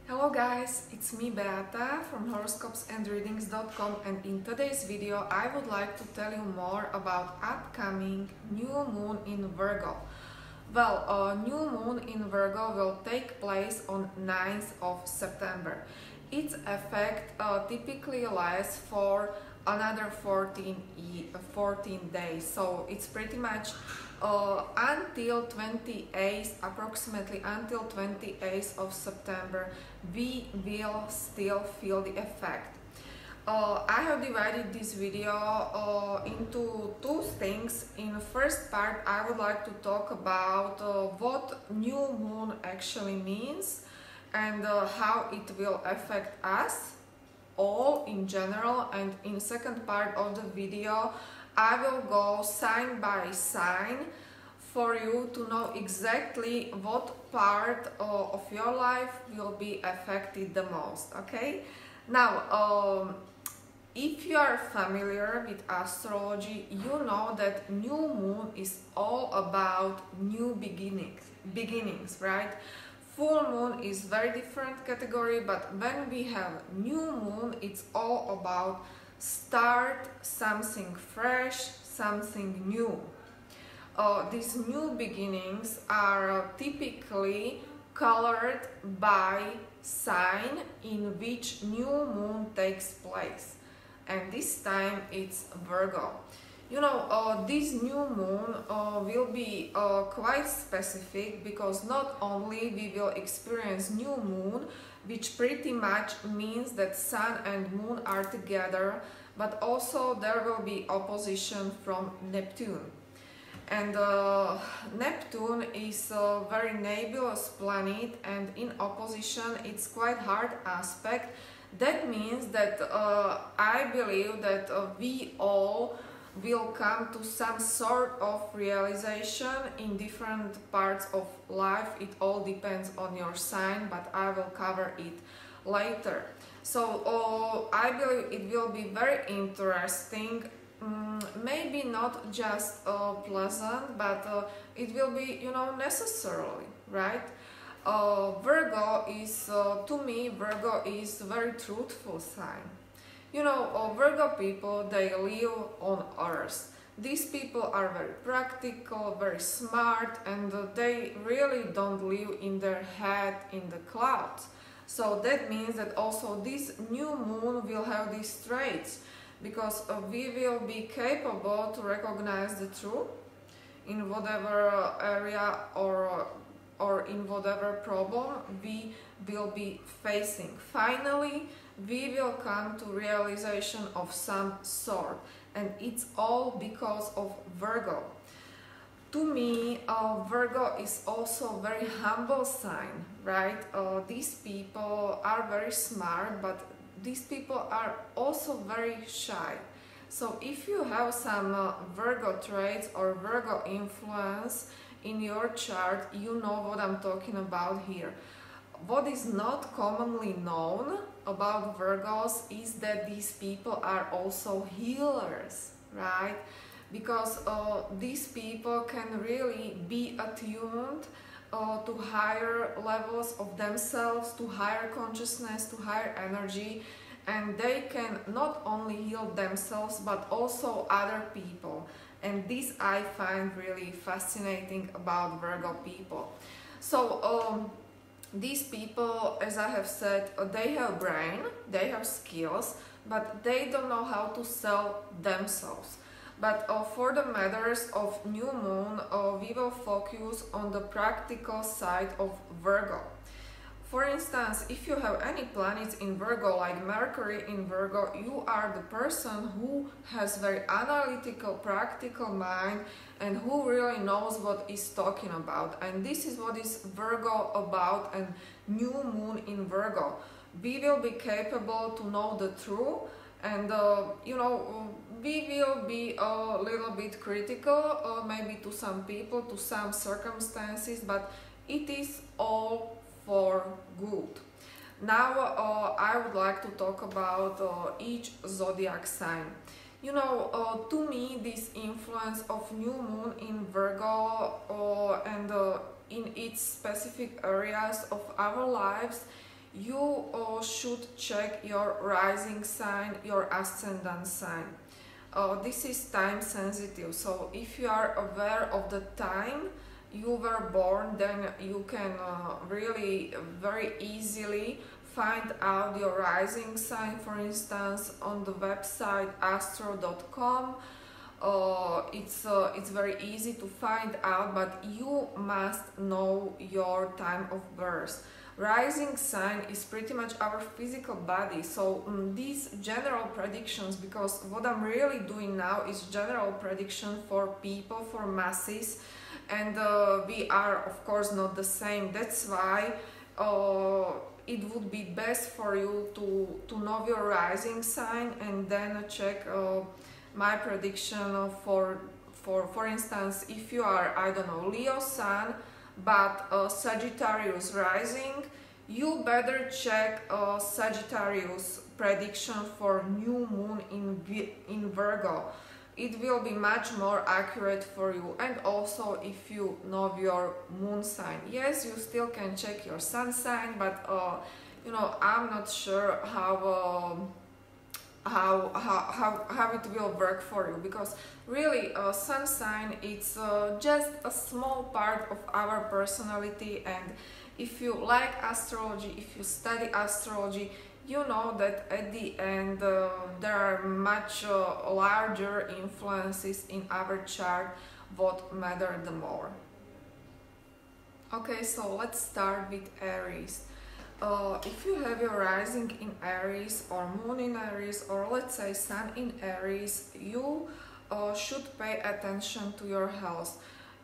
Hello guys, it's me Beata from horoscopesandreadings.com, and in today's video I would like to tell you more about upcoming new moon in Virgo. Well, new moon in Virgo will take place on 9th of September. Its effect typically lasts for another 14 days, so it's pretty much until 28th, approximately until 28th of September, we will still feel the effect. I have divided this video into two things. In the first part, I would like to talk about what new moon actually means and how it will affect us all in general. And in the second part of the video, I will go sign by sign for you to know exactly what part of your life will be affected the most. Okay, now if you are familiar with astrology, you know that new moon is all about new beginnings, right? Full moon is very different category, but when we have new moon, it's all about start something fresh, something new. These new beginnings are typically colored by sign in which new moon takes place, and this time it's Virgo. You know, this new moon will be quite specific, because not only we will experience new moon, which pretty much means that sun and moon are together, but also there will be opposition from Neptune. And Neptune is a very nebulous planet, and in opposition it's quite hard aspect. That means that I believe that we all will come to some sort of realization in different parts of life. It all depends on your sign, but I will cover it later. So I believe it will be very interesting. Maybe not just pleasant, but it will be, you know, necessarily, right? Virgo is, to me, Virgo is a very truthful sign. You know, Virgo people, they live on Earth. These people are very practical, very smart, and they really don't live in their head in the clouds. So that means that also this new moon will have these traits, because we will be capable to recognize the truth in whatever area or in whatever problem we will be facing. Finally, we will come to realization of some sort, and it's all because of Virgo. To me, Virgo is also a very humble sign, right? These people are very smart, but these people are also very shy. So if you have some Virgo traits or Virgo influence in your chart, you know what I'm talking about here. What is not commonly known about Virgos is that these people are also healers, right? Because these people can really be attuned to higher levels of themselves, to higher consciousness, to higher energy, and they can not only heal themselves but also other people. And this I find really fascinating about Virgo people. So these people, as I have said, they have brain, they have skills, but they don't know how to sell themselves. But for the matters of new moon, we will focus on the practical side of Virgo. For instance, if you have any planets in Virgo, like Mercury in Virgo, you are the person who has very analytical, practical mind, and who really knows what is talking about. And this is what is Virgo about, and new moon in Virgo. We will be capable to know the truth, and you know, we will be a little bit critical, maybe to some people, to some circumstances, but it is all for good. Now I would like to talk about each zodiac sign. You know, to me, this influence of new moon in Virgo and in its specific areas of our lives you should check your rising sign, your ascendant sign. This is time sensitive, so if you are aware of the time you were born, then you can really very easily find out your rising sign, for instance, on the website astro.com. It's very easy to find out, but you must know your time of birth. Rising sign is pretty much our physical body, so these general predictions, because what I'm really doing now is general prediction for people, for masses, and we are of course not the same. That's why it would be best for you to know your rising sign and then check my prediction for instance, if you are, I don't know, Leo sun but Sagittarius rising, you better check Sagittarius prediction for new moon in Virgo. It will be much more accurate for you. And also if you know your moon sign, yes, you still can check your sun sign, but you know, I'm not sure how it will work for you, because really sun sign, it's just a small part of our personality. And if you like astrology, if you study astrology, you know that at the end there are much larger influences in our chart what matter the more. Okay, so let's start with Aries. If you have your rising in Aries or moon in Aries, or let's say sun in Aries, you should pay attention to your health.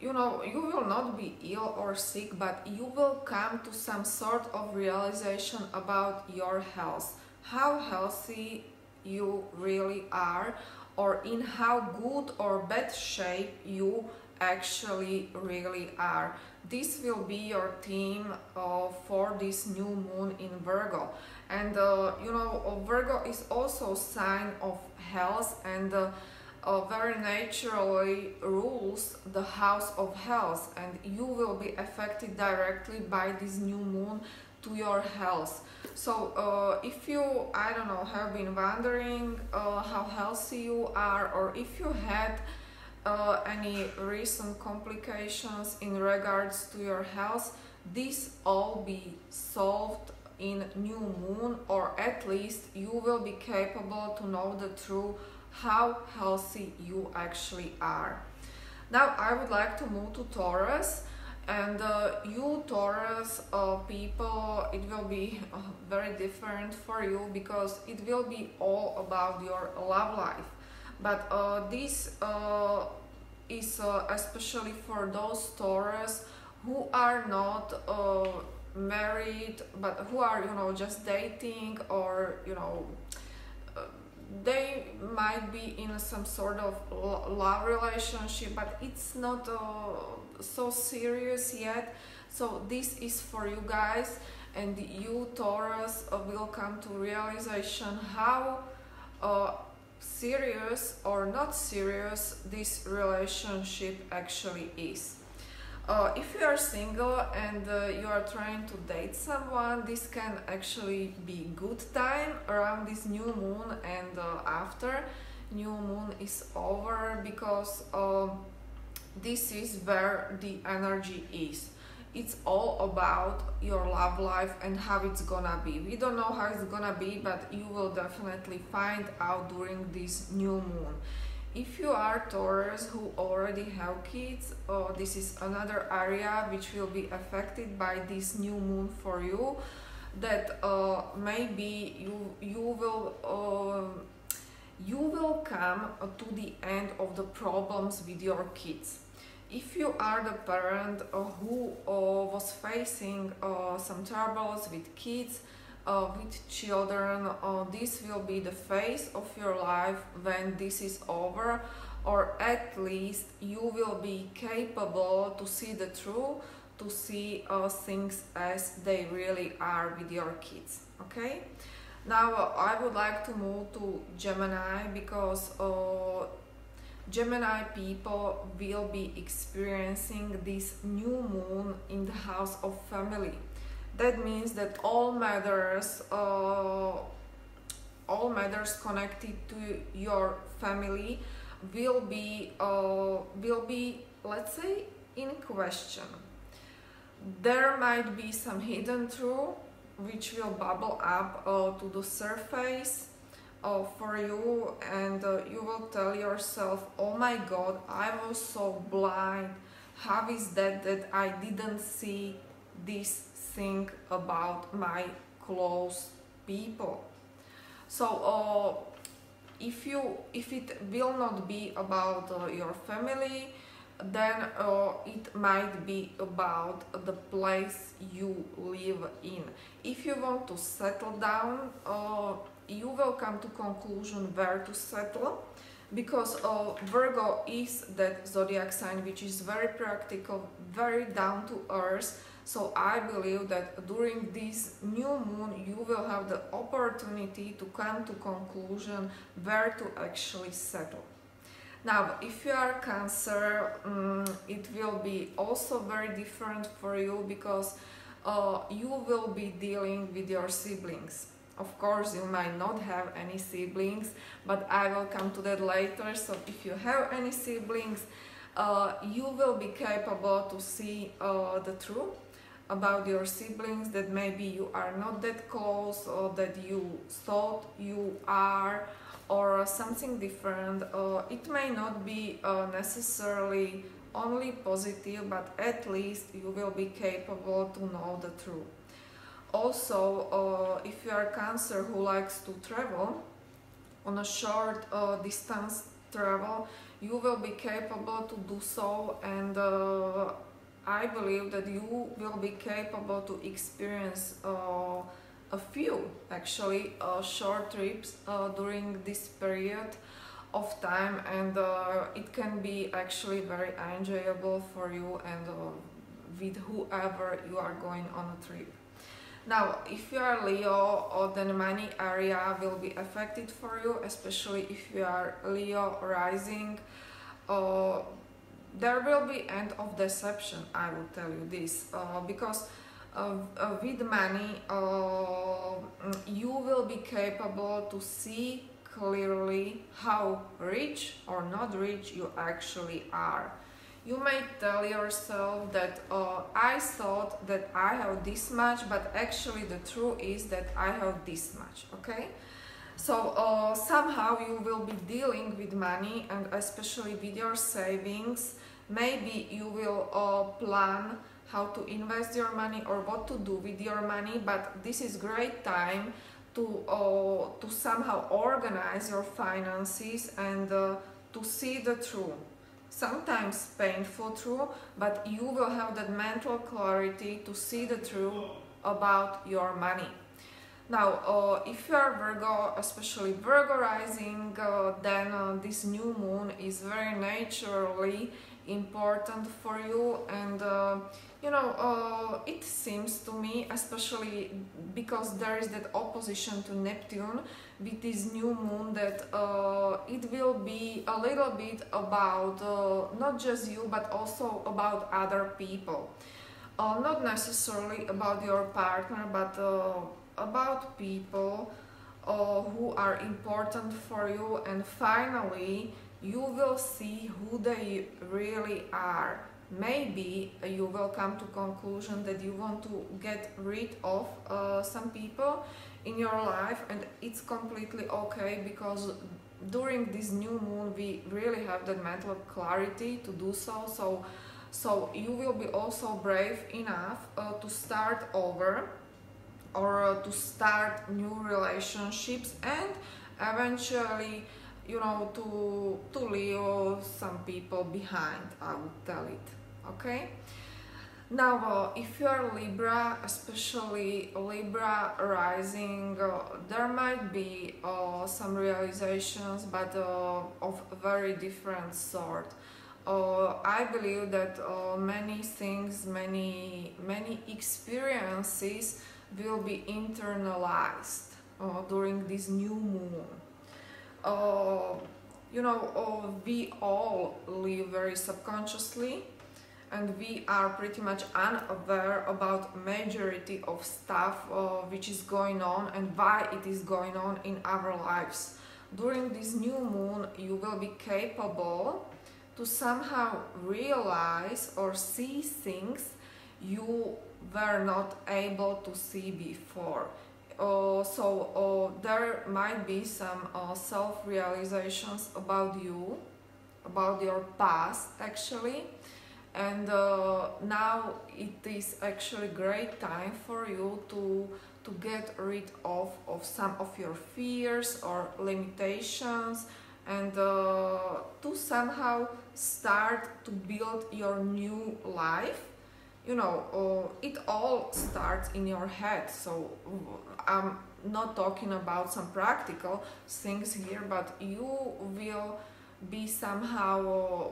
You know, you will not be ill or sick, but you will come to some sort of realization about your health, how healthy you really are, or in how good or bad shape you actually really are. This will be your theme for this new moon in Virgo. And you know, Virgo is also a sign of health, and very naturally rules the house of health, and you will be affected directly by this new moon to your health. So if you, I don't know, have been wondering how healthy you are, or if you had any recent complications in regards to your health, this all be solved in new moon, or at least you will be capable to know the truth how healthy you actually are. Now I would like to move to Taurus, and you Taurus people, it will be very different for you, because it will be all about your love life. But this is especially for those Taurus who are not married, but who are, you know, just dating, or you know, they might be in some sort of love relationship, but it's not so serious yet. So this is for you guys, and you Taurus will come to realization how serious or not serious this relationship actually is. If you are single and you are trying to date someone, this can actually be good time around this new moon and after new moon is over, because this is where the energy is. It's all about your love life and how it's gonna be. We don't know how it's gonna be, but you will definitely find out during this new moon. If you are Taurus who already have kids, this is another area which will be affected by this new moon for you, that maybe you will come to the end of the problems with your kids. If you are the parent who was facing some troubles with kids, with children, this will be the phase of your life when this is over, or at least you will be capable to see the truth, to see things as they really are with your kids. Okay, now I would like to move to Gemini, because Gemini people will be experiencing this new moon in the house of family. That means that all matters connected to your family will be let's say in question. There might be some hidden truth which will bubble up to the surface for you, and you will tell yourself, oh my god, I was so blind. How is that I didn't see this thing about my close people? So if it will not be about your family, then it might be about the place you live in. If you want to settle down, you will come to conclusion where to settle, because Virgo is that zodiac sign which is very practical, very down to earth. So I believe that during this new moon you will have the opportunity to come to conclusion where to actually settle. Now, if you are Cancer, it will be also very different for you, because you will be dealing with your siblings. Of course, you might not have any siblings, but I will come to that later. So if you have any siblings, you will be capable to see the truth about your siblings, that maybe you are not that close, or that you thought you are, or something different. It may not be necessarily only positive, but at least you will be capable to know the truth. Also, if you are Cancer who likes to travel on a short distance travel, you will be capable to do so, and I believe that you will be capable to experience a few actually short trips during this period of time, and it can be actually very enjoyable for you and with whoever you are going on a trip. Now, if you are Leo, then money area will be affected for you, especially if you are Leo rising. There will be end of deception, I will tell you this, because with money you will be capable to see clearly how rich or not rich you actually are. You may tell yourself that I thought that I have this much, but actually the truth is that I have this much, okay? So somehow you will be dealing with money, and especially with your savings. Maybe you will plan how to invest your money or what to do with your money, but this is great time to somehow organize your finances and to see the truth. Sometimes painful truth, but you will have that mental clarity to see the truth about your money. Now, if you are Virgo, especially Virgo rising, then this new moon is very naturally important for you, and you know, it seems to me, especially because there is that opposition to Neptune with this new moon, that it will be a little bit about not just you, but also about other people. Not necessarily about your partner, but about people who are important for you, and finally you will see who they really are. Maybe you will come to conclusion that you want to get rid of some people in your life, and it's completely okay, because during this new moon we really have that mental clarity to do so. So you will be also brave enough to start over, or to start new relationships, and eventually, you know, to leave some people behind, I would tell it, okay? Now, if you are Libra, especially Libra rising, there might be some realizations, but of a very different sort. I believe that many things, many experiences will be internalized during this new moon. You know, we all live very subconsciously, and we are pretty much unaware about majority of stuff which is going on and why it is going on in our lives. During this new moon you will be capable to somehow realize or see things you were not able to see before. There might be some self-realizations about you, about your past actually, and now it is actually great time for you to get rid of some of your fears or limitations, and to somehow start to build your new life. You know, it all starts in your head, so I'm not talking about some practical things here, but you will be somehow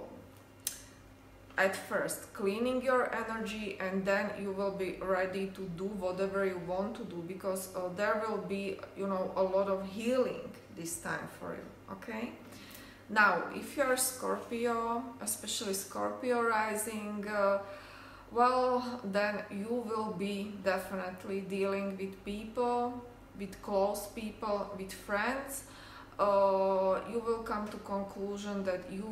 at first cleaning your energy, and then you will be ready to do whatever you want to do, because there will be, you know, a lot of healing this time for you. Okay, now if you're Scorpio, especially Scorpio rising, well, then you will be definitely dealing with people, with close people, with friends. You will come to conclusion that you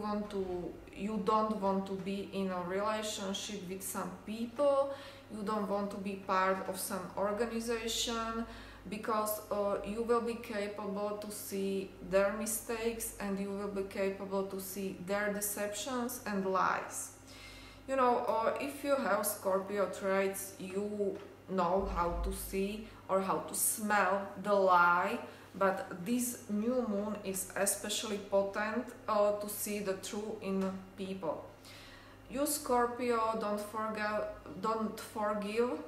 don't want to be in a relationship with some people. You don't want to be part of some organization, because you will be capable to see their mistakes, and you will be capable to see their deceptions and lies. You know, if you have Scorpio traits, you know how to see or how to smell the lie, but this new moon is especially potent to see the truth in people. You Scorpio don't forgive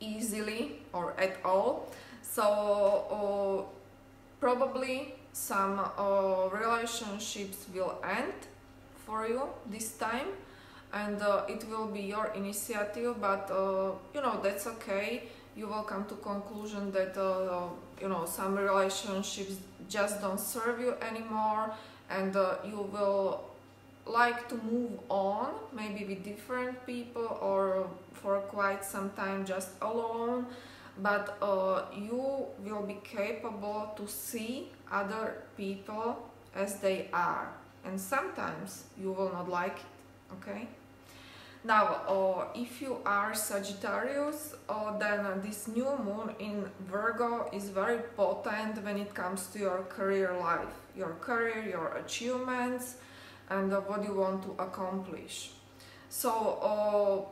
easily or at all, so probably some relationships will end for you this time, and it will be your initiative, but you know, that's okay. You will come to conclusion that you know, some relationships just don't serve you anymore, and you will like to move on, maybe with different people or for quite some time just alone, but you will be capable to see other people as they are, and sometimes you will not like it. Okay, now if you are Sagittarius, then this new moon in Virgo is very potent when it comes to your career life, your career, your achievements, and what you want to accomplish. So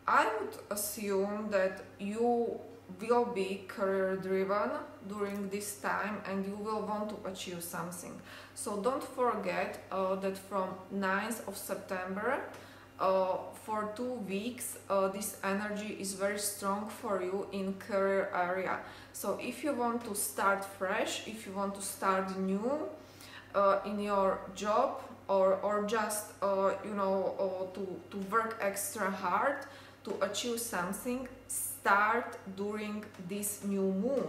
I would assume that you will be career driven during this time, and you will want to achieve something. So don't forget that from 9th of September for 2 weeks this energy is very strong for you in career area. So if you want to start fresh, if you want to start new in your job, or just you know, to work extra hard to achieve something, start during this new moon,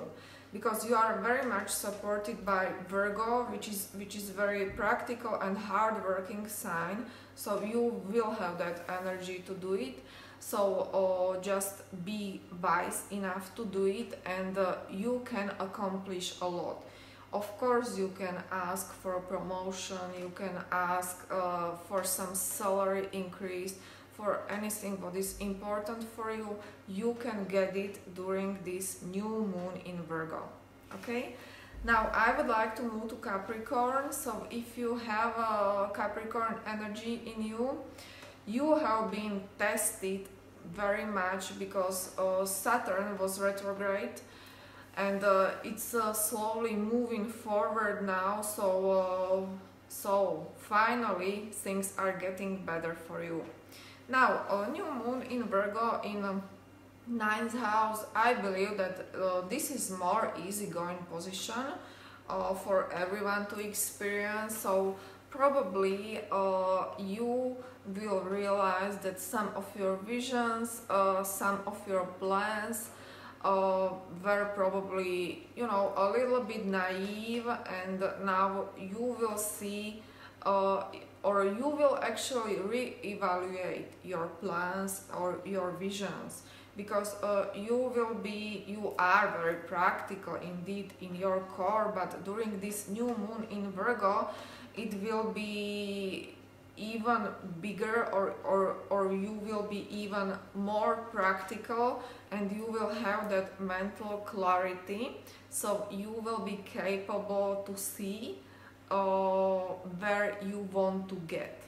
because you are very much supported by Virgo, which is very practical and hard-working sign, so you will have that energy to do it. So just be wise enough to do it, and you can accomplish a lot. Of course, you can ask for a promotion, you can ask for some salary increase, for anything what is important for you. You can get it during this new moon in Virgo. Okay, now I would like to move to Capricorn. So if you have a Capricorn energy in you, you have been tested very much, because Saturn was retrograde, and it's slowly moving forward now, so finally things are getting better for you. Now a new moon in Virgo in 9th house, I believe that this is more easygoing position for everyone to experience. So probably you will realize that some of your visions, some of your plans were probably, you know, a little bit naive, and now you will see or you will actually re-evaluate your plans or your visions, because you are very practical indeed in your core, but during this new moon in Virgo it will be even bigger, or you will be even more practical, and you will have that mental clarity, so you will be capable to see where you want to get,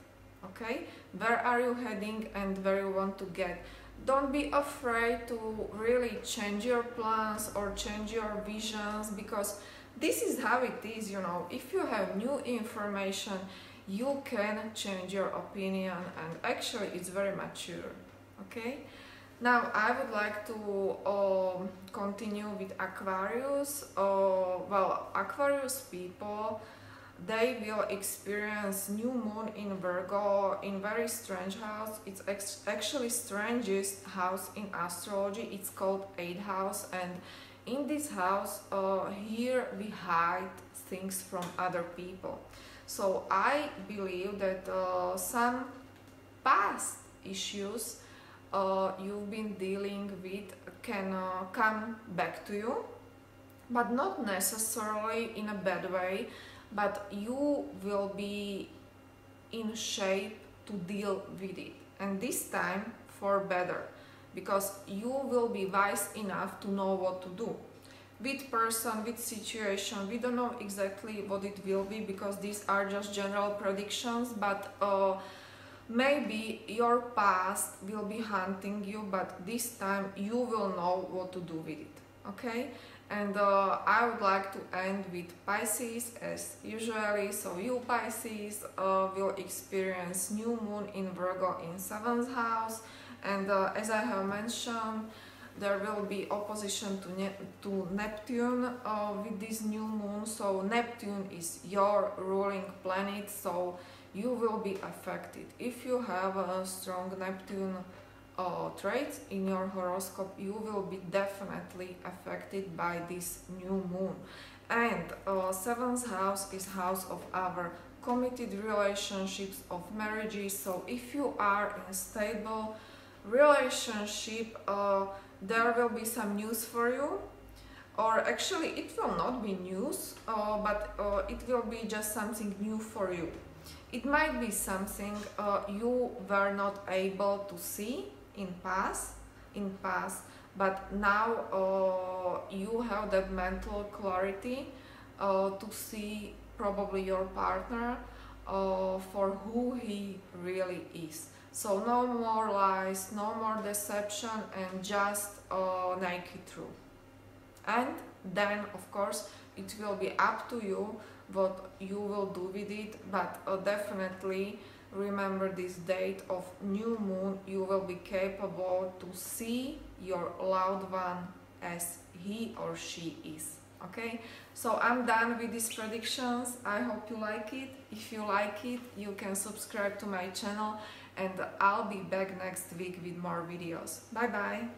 okay, where are you heading and where you want to get. Don't be afraid to really change your plans or change your visions, because this is how it is, you know. If you have new information, you can change your opinion, and actually it's very mature, okay. Now I would like to continue with Aquarius. Well, Aquarius people, they will experience new moon in Virgo in very strange house. It's actually strangest house in astrology. It's called 8th house, and in this house here we hide things from other people. So I believe that some past issues you've been dealing with can come back to you, but not necessarily in a bad way, but you will be in shape to deal with it, and this time for better, because you will be wise enough to know what to do with person, with situation. We don't know exactly what it will be, because these are just general predictions, but maybe your past will be hunting you, but this time you will know what to do with it, okay. And I would like to end with Pisces as usually. So you Pisces will experience new moon in Virgo in 7th house, and as I have mentioned, there will be opposition to Neptune with this new moon. So Neptune is your ruling planet, so you will be affected. If you have a strong Neptune traits in your horoscope, you will be definitely affected by this new moon. And 7th house is house of our committed relationships, of marriages. So if you are in a stable relationship, there will be some news for you, or actually it will not be news, but it will be just something new for you. It might be something you were not able to see in past, but now you have that mental clarity to see probably your partner for who he really is. So no more lies, no more deception, and just naked truth. And then of course it will be up to you what you will do with it, but definitely remember this date of new moon. You will be capable to see your loved one as he or she is, okay. So I'm done with these predictions. I hope you like it. If you like it, you can subscribe to my channel, and I'll be back next week with more videos. Bye bye.